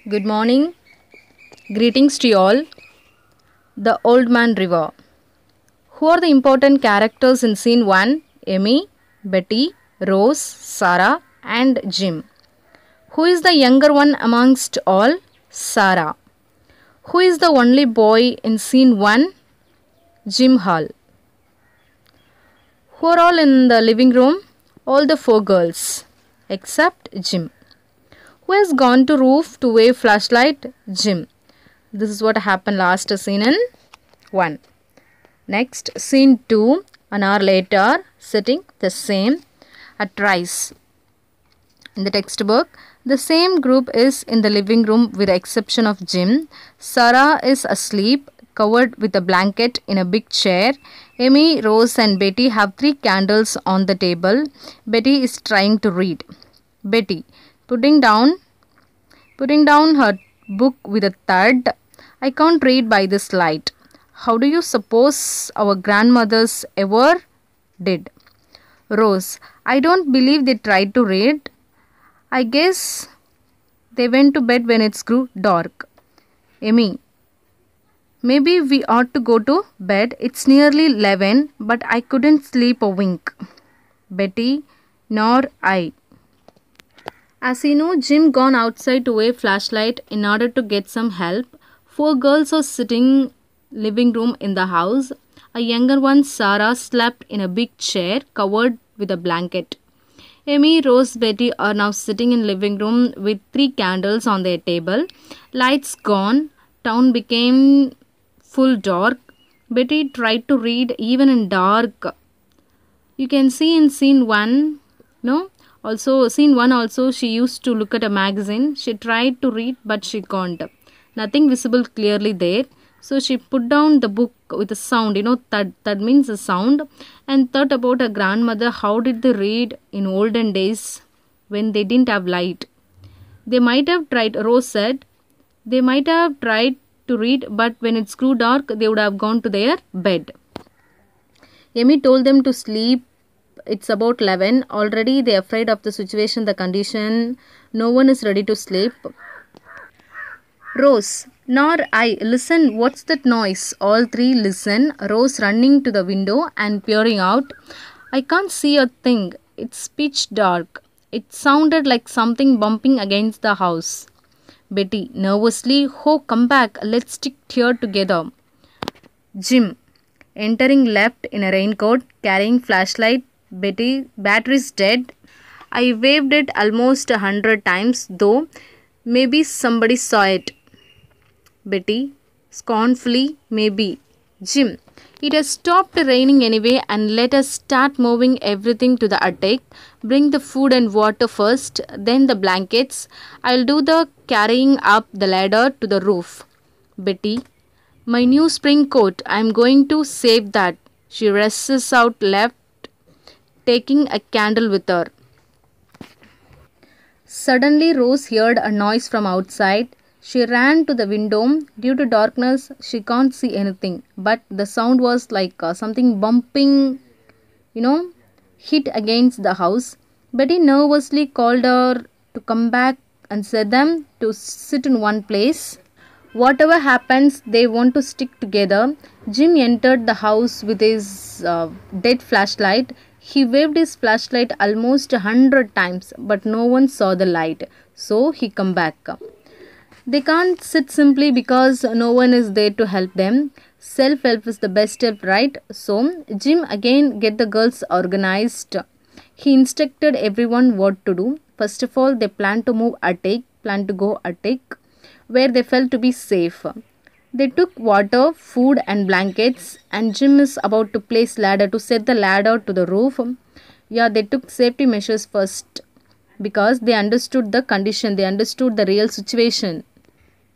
Good morning. Greetings to you all. The Old Man River. Who are the important characters in scene 1? Amy, Betty, Rose, Sarah, and Jim. Who is the younger one amongst all? Sarah. Who is the only boy in scene 1? Jim Hall. Who are all in the living room? All the 4 girls, except Jim. Who has gone to roof to wave flashlight? Jim. This is what happened last scene in 1. Next, scene 2, an hour later, sitting the same at rice. In the textbook, the same group is in the living room with the exception of Jim. Sarah is asleep, covered with a blanket in a big chair. Amy, Rose and Betty have 3 candles on the table. Betty is trying to read. Betty, putting down her book with a thud. I can't read by this light. How do you suppose our grandmothers ever did? Rose, I don't believe they tried to read. I guess they went to bed when it grew dark. Amy, maybe we ought to go to bed. It's nearly 11, but I couldn't sleep a wink. Betty, nor I. As you know, Jim gone outside to wave flashlight in order to get some help. 4 girls are sitting living room in the house. A younger one, Sarah, slept in a big chair covered with a blanket. Amy, Rose, Betty are now sitting in living room with 3 candles on their table. Lights gone. Town became full dark. Betty tried to read even in dark. You can see in scene 1, no? Also, scene 1 also, she used to look at a magazine. She tried to read, but she can't. Nothing visible clearly there. So she put down the book with a sound, thud means a sound, and thought about her grandmother. How did they read in olden days when they didn't have light? They might have tried, Rose said, they might have tried to read, but when it grew dark, they would have gone to their bed. Amy told them to sleep. It's about 11. Already they are afraid of the situation, the condition. No one is ready to sleep. Rose, nor I. Listen, what's that noise? All 3 listen. Rose running to the window and peering out. I can't see a thing. It's pitch dark. It sounded like something bumping against the house. Betty, nervously, oh, come back. Let's stick here together. Jim, entering left in a raincoat, carrying flashlight. Betty, battery's dead. I waved it almost 100 times, though. Maybe somebody saw it. Betty, scornfully, maybe. Jim, it has stopped raining anyway, and let us start moving everything to the attic. Bring the food and water first, then the blankets. I'll do the carrying up the ladder to the roof. Betty, my new spring coat, I'm going to save that. She rushes out left, taking a candle with her. Suddenly Rose heard a noise from outside. She ran to the window. Due to darkness, she can't see anything. But the sound was like something bumping, hit against the house. Betty nervously called her to come back and said them to sit in one place. Whatever happens, they want to stick together. Jim entered the house with his dead flashlight. He waved his flashlight almost 100 times, but no one saw the light. So he come back. They can't sit simply because no one is there to help them. Self-help is the best help, right? So Jim again get the girls organized. He instructed everyone what to do. First of all, they planned to go attic, where they felt to be safe. They took water, food and blankets, and Jim is about to place ladder to set the ladder to the roof. Yeah, they took safety measures first because they understood the condition, they understood the real situation.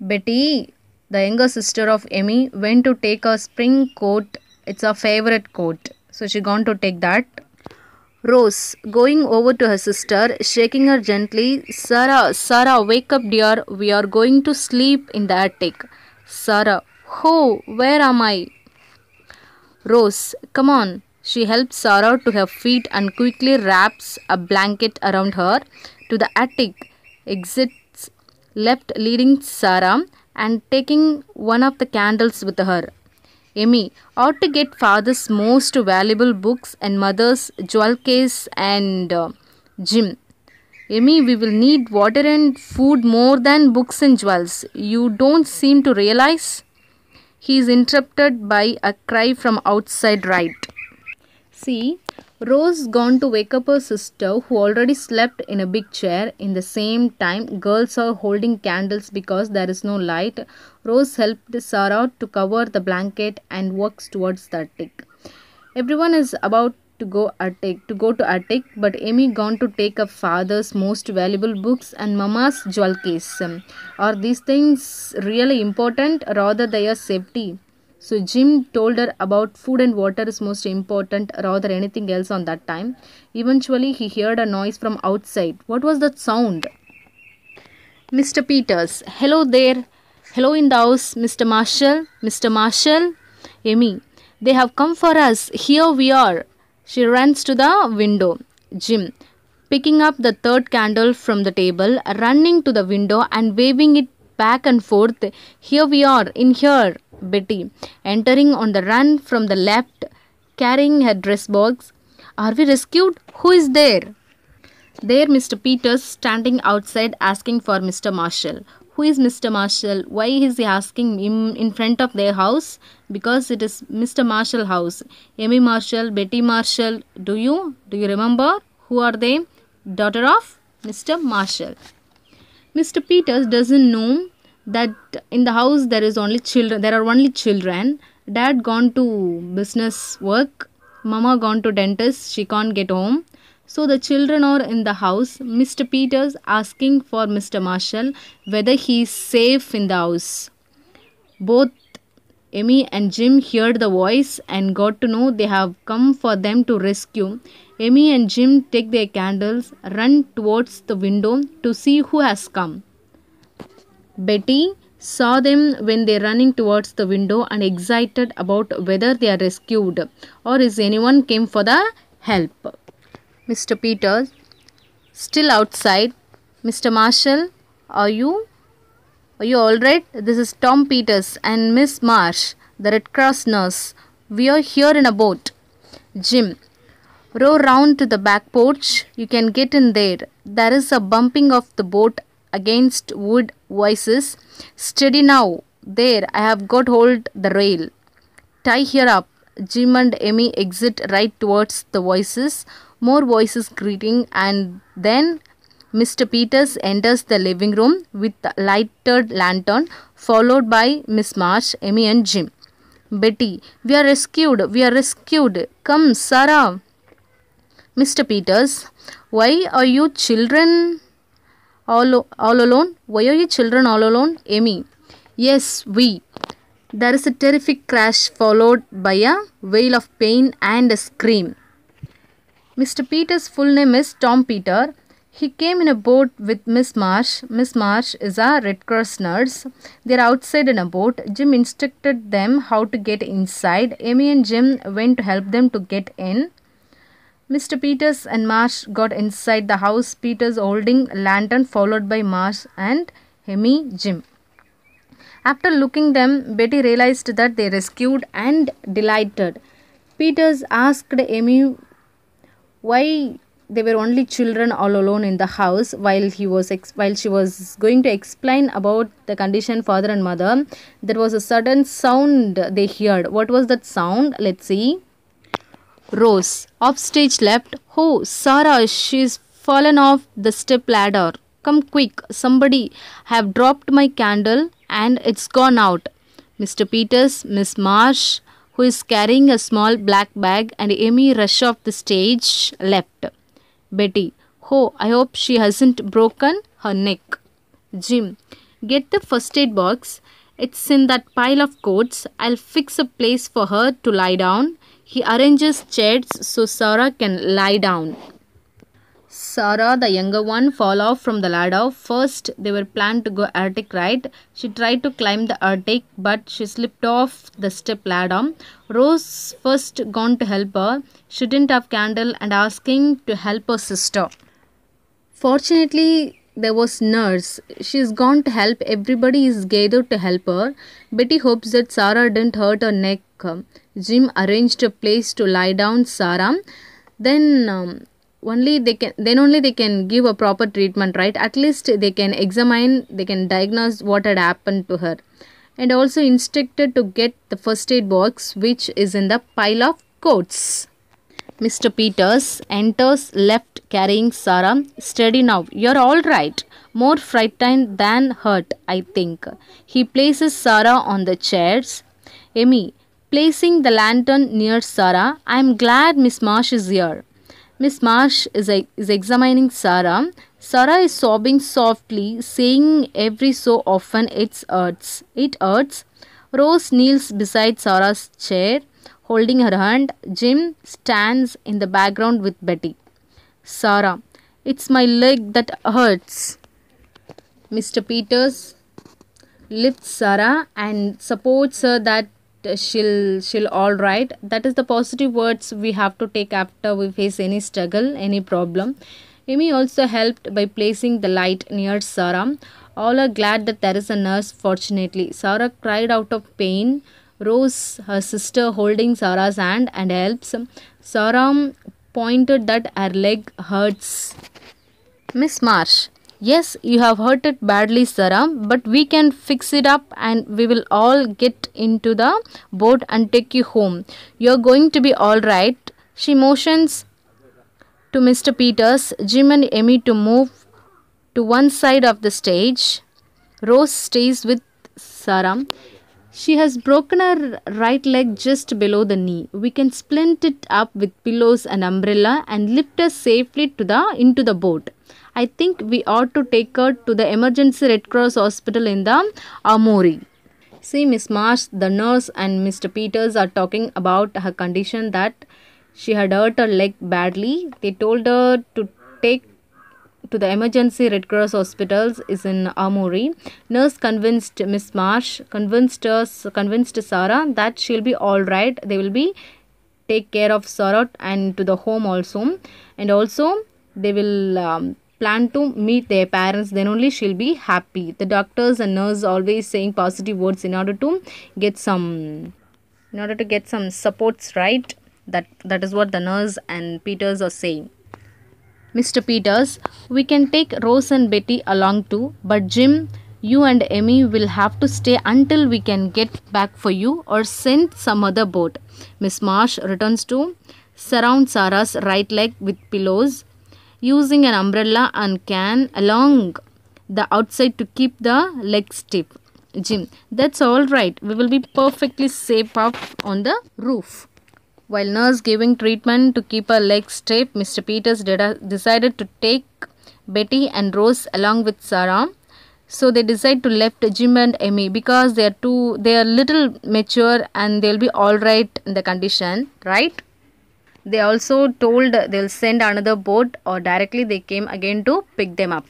Betty, the younger sister of Amy, went to take a spring coat. It's her favorite coat. So she gone to take that. Rose, going over to her sister, shaking her gently. Sarah, wake up dear. We are going to sleep in the attic. Sarah, oh, where am I? Rose, come on. She helps Sarah to her feet and quickly wraps a blanket around her. To the attic. Exits left leading Sarah and taking one of the candles with her. Amy ought to get father's most valuable books and mother's jewel case and Jim. Amy, we will need water and food more than books and jewels. You don't seem to realize. He is interrupted by a cry from outside right. See, Rose gone to wake up her sister who already slept in a big chair. In the same time, girls are holding candles because there is no light. Rose helped Sarah to cover the blanket and walks towards the attic. Everyone is about to go to attic, but Amy gone to take up father's most valuable books and mama's jewel case. Are these things really important, rather their safety? So Jim told her about food and water is most important rather anything else on that time. Eventually he heard a noise from outside. What was that sound? Mr. Peters. Hello there. Hello in the house, Mr. Marshall. Mr. Marshall. Amy. They have come for us. Here we are. She runs to the window. Jim. Picking up the third candle from the table, running to the window and waving it back and forth. Here we are, in here. Betty, entering on the run from the left, carrying her dress box. Are we rescued? Who is there? There, Mr. Peters, standing outside asking for Mr. Marshall. Who is Mr. Marshall? Why is he asking him in front of their house? Because it is Mr. Marshall's house. Amy Marshall, Betty Marshall. Do you remember? Who are they? Daughter of Mr. Marshall. Mr. Peters doesn't know that in the house there are only children. Dad gone to business work, mama gone to dentist, she can't get home, so the children are in the house. Mr. Peters asking for Mr. Marshall whether he is safe in the house. Both Amy and Jim heard the voice and got to know they have come for them to rescue. Amy and Jim take their candles, run towards the window to see who has come. Betty saw them when they running towards the window and excited about whether they are rescued or is anyone came for the help. Mr. Peters, still outside. Mr. Marshall, are you all right? This is Tom Peters and Miss Marsh, the Red Cross nurse. We are here in a boat. Jim, row round to the back porch. You can get in there. There is a bumping of the boat against wood. Voices. Steady now. There, I have got hold the rail. Tie her up. Jim and Amy exit right towards the voices. More voices greeting, and then Mr. Peters enters the living room with a lighted lantern, followed by Miss Marsh, Amy and Jim. Betty, we are rescued. We are rescued. Come, Sarah. Mr. Peters, why are you children all alone? Why are you children all alone? Amy, yes, we. There is a terrific crash followed by a wail of pain and a scream. Mr. Peters' full name is Tom Peter. He came in a boat with Miss Marsh. Miss Marsh is a Red Cross nurse. They are outside in a boat. Jim instructed them how to get inside. Amy and Jim went to help them to get in. Mr. Peters and Marsh got inside the house. Peters holding a lantern, followed by Marsh and Amy, Jim. After looking them, Betty realized that they rescued and delighted. Peters asked Amy why they were only children all alone in the house while she was going to explain about the condition father and mother. There was a sudden sound they heard. What was that sound? Let's see. Rose, upstage left. Oh, Sarah, she's fallen off the step ladder. Come quick, somebody. Have dropped my candle and it's gone out. Mr. Peters, Miss Marsh, who is carrying a small black bag, and Amy rush off the stage left. Betty, oh, I hope she hasn't broken her neck. Jim, get the first aid box. It's in that pile of coats. I'll fix a place for her to lie down. He arranges chairs so Sarah can lie down. Sarah, the younger one, fall off from the ladder. First, they were planned to go attic ride. She tried to climb the attic, but she slipped off the step ladder. Rose first gone to help her. She didn't have candle and asking to help her sister. Fortunately, there was nurse. She's gone to help. Everybody is gathered to help her. Betty hopes that Sarah didn't hurt her neck. Jim arranged a place to lie down Sarah. Then only they can give a proper treatment, right? At least they can examine, they can diagnose what had happened to her. And also instructed to get the first aid box which is in the pile of coats. Mr. Peters enters left carrying Sarah. Steady now, you're all right. More frightened than hurt, I think. He places Sarah on the chairs. Amy, placing the lantern near Sarah. I'm glad Miss Marsh is here. Miss Marsh is examining Sarah. Sarah is sobbing softly, saying every so often it hurts. It hurts. Rose kneels beside Sarah's chair, holding her hand. Jim stands in the background with Betty. Sarah, it's my leg that hurts. Mr. Peters lifts Sarah and supports her that she'll all right. That is the positive words we have to take after we face any struggle, any problem. Amy also helped by placing the light near Sarah. All are glad that there is a nurse, fortunately. Sarah cried out of pain. Rose, her sister, holding Sarah's hand and helps. Sarah pointed that her leg hurts. Miss Marsh, yes, you have hurt it badly, Sarah, but we can fix it up and we will all get into the boat and take you home. You're going to be all right. She motions to Mr. Peters, Jim and Amy to move to one side of the stage. Rose stays with Sarah. She has broken her right leg just below the knee. We can splint it up with pillows and umbrella and lift her safely into the boat. I think we ought to take her to the emergency Red Cross hospital in the Armory. See, Miss Marsh, the nurse and Mr. Peters are talking about her condition, that she had hurt her leg badly. They told her to take to the emergency Red Cross hospitals is in Armory. Nurse convinced Miss Marsh, convinced Sarah that she'll be all right. They will be take care of Sarah and to the home also, and also they will plan to meet their parents. Then only she'll be happy. The doctors and nurse always saying positive words in order to get some supports, right? That is what the nurse and Peters are saying. Mr. Peters, we can take Rose and Betty along too, but Jim, you and Amy will have to stay until we can get back for you or send some other boat. Miss Marsh returns to surround Sarah's right leg with pillows, using an umbrella and can along the outside to keep the leg stiff. Jim, that's all right. We will be perfectly safe up on the roof. While nurse giving treatment to keep her legs stiff, Mr. Peters decided to take Betty and Rose along with Sarah. So they decide to left Jim and Amy because they are little mature and they'll be all right in the condition, right? They also told they'll send another boat or directly they came again to pick them up.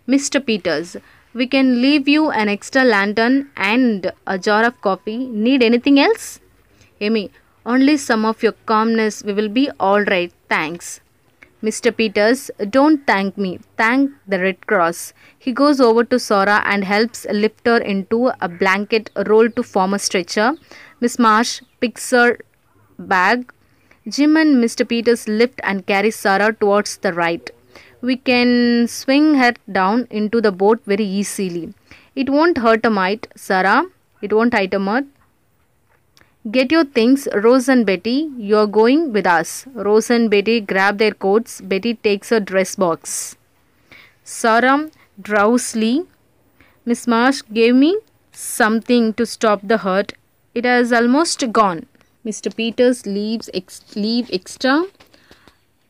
Mr. Peters, we can leave you an extra lantern and a jar of coffee. Need anything else? Amy, only some of your calmness. We will be all right. Thanks. Mr. Peters, don't thank me. Thank the Red Cross. He goes over to Sarah and helps lift her into a blanket rolled to form a stretcher. Miss Marsh picks her bag. Jim and Mr. Peters lift and carry Sarah towards the right. We can swing her down into the boat very easily. It won't hurt a mite, Sarah. It won't hurt a mite. Get your things, Rose and Betty. You're going with us. Rose and Betty grab their coats. Betty takes her dress box. Sarah drowsily. Miss Marsh gave me something to stop the hurt. It has almost gone. Mr. Peters leave extra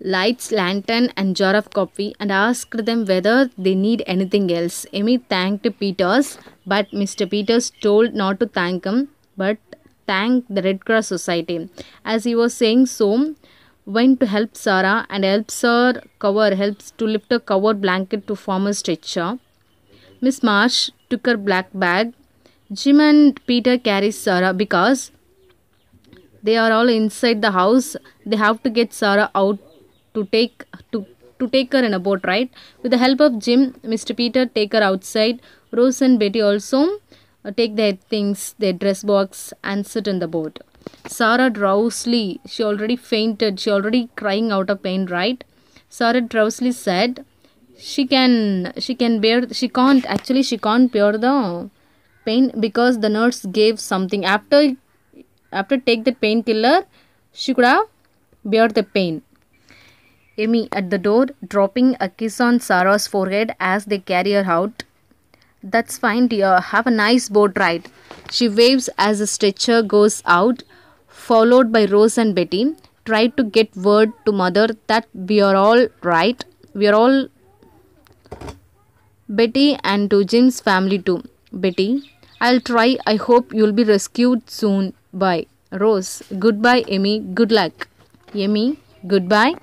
lights, lantern and jar of coffee and asked them whether they need anything else. Amy thanked Peters, but Mr. Peters told not to thank him, but thank the Red Cross Society. As he was saying so, went to help Sarah and helps to lift her covered blanket to form a stretcher. Miss Marsh took her black bag. Jim and Peter carry Sarah because they are all inside the house. They have to get Sarah out to to take her in a boat, right? With the help of Jim, Mr. Peter take her outside. Rose and Betty also take their things, their dress box, and sit in the boat. Sarah drowsily, she already fainted, she already crying out of pain, right? Sarah drowsily said she can't bear the pain because the nurse gave something. After take the painkiller, she could have bear the pain. Amy at the door, dropping a kiss on Sarah's forehead as they carry her out. That's fine, dear. Have a nice boat ride. She waves as the stretcher goes out, followed by Rose and Betty. Try to get word to mother that we are all right. We are all Betty, and to Jim's family too. Betty, I'll try. I hope you'll be rescued soon. Bye. Rose, goodbye, Amy. Good luck. Amy, goodbye.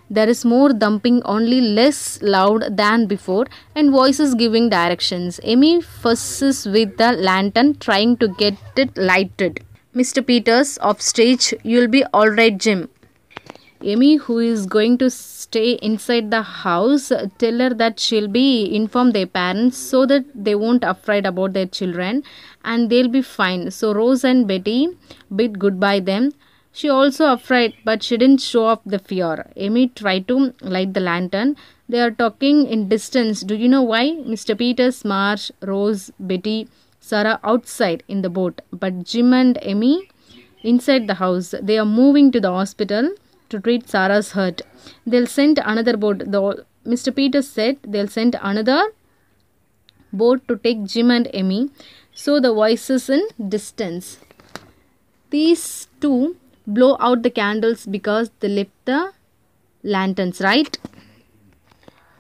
There is more thumping, only less loud than before, and voices giving directions. Amy fusses with the lantern, trying to get it lighted. Mr. Peters, off stage, you'll be alright, Jim. Amy, who is going to stay inside the house, tell her that she'll be inform their parents so that they won't afraid about their children and they'll be fine. So Rose and Betty bid goodbye them. She also afraid, but she didn't show off the fear. Amy tried to light the lantern. They are talking in distance. Do you know why? Mr. Peters, Marsh, Rose, Betty, Sarah outside in the boat, but Jim and Amy inside the house. They are moving to the hospital to treat Sarah's hurt. They'll send another boat. Mr. Peters said they'll send another boat to take Jim and Amy. So the voices in distance. These two blow out the candles because they lit the lanterns, right?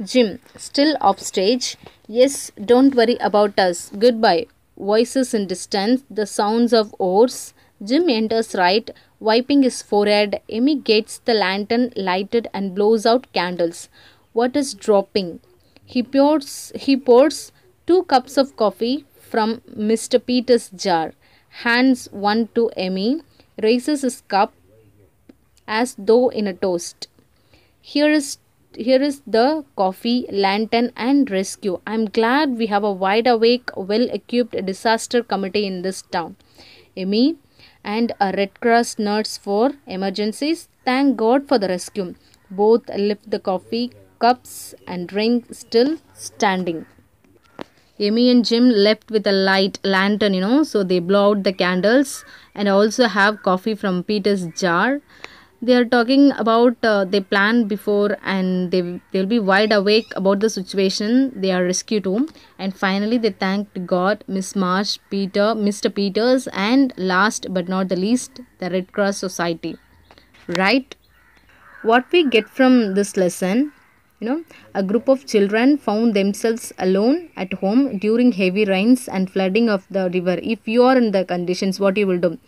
Jim, still off stage. Yes, don't worry about us. Goodbye. Voices in distance, the sounds of oars. Jim enters right, wiping his forehead. Amy gets the lantern lighted and blows out candles. What is dropping? He pours 2 cups of coffee from Mr. Peters' jar. Hands one to Amy, raises his cup as though in a toast. Here is the coffee, lantern and rescue. I'm glad we have a wide awake, well-equipped disaster committee in this town. Amy and a Red Cross nurse for emergencies. Thank God for the rescue. Both lift the coffee cups and drink, still standing. Amy and Jim left with a light lantern, so they blow out the candles and also have coffee from Peter's jar. They are talking about their plan before and they'll be wide awake about the situation. They are rescued too. And finally they thanked God, Miss Marsh, Peter, Mr. Peters and last but not the least, the Red Cross Society. Right? What we get from this lesson, a group of children found themselves alone at home during heavy rains and flooding of the river. If you are in the conditions, what you will do?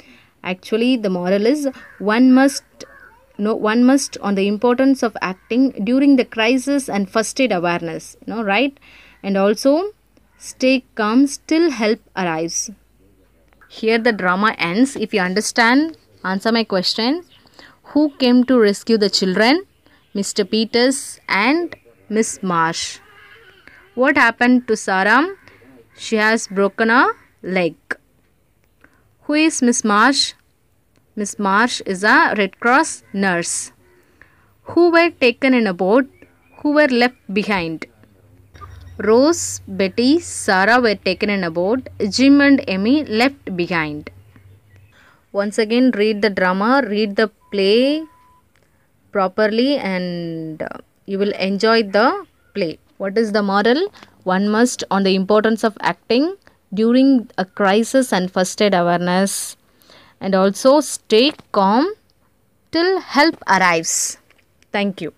Actually, the moral is one must on the importance of acting during the crisis and first aid awareness, right? And also stay calm, still help arrives. Here the drama ends. If you understand, answer my question. Who came to rescue the children? Mr. Peters and Miss Marsh. What happened to Sarah? She has broken a leg. Who is Miss Marsh? Miss Marsh is a Red Cross nurse. Who were taken in a boat? Who were left behind? Rose, Betty, Sarah were taken in a boat. Jim and Amy left behind. Once again, read the drama, read the play properly and you will enjoy the play. What is the moral? One must on the importance of acting during a crisis and first aid awareness. And also stay calm till help arrives. Thank you.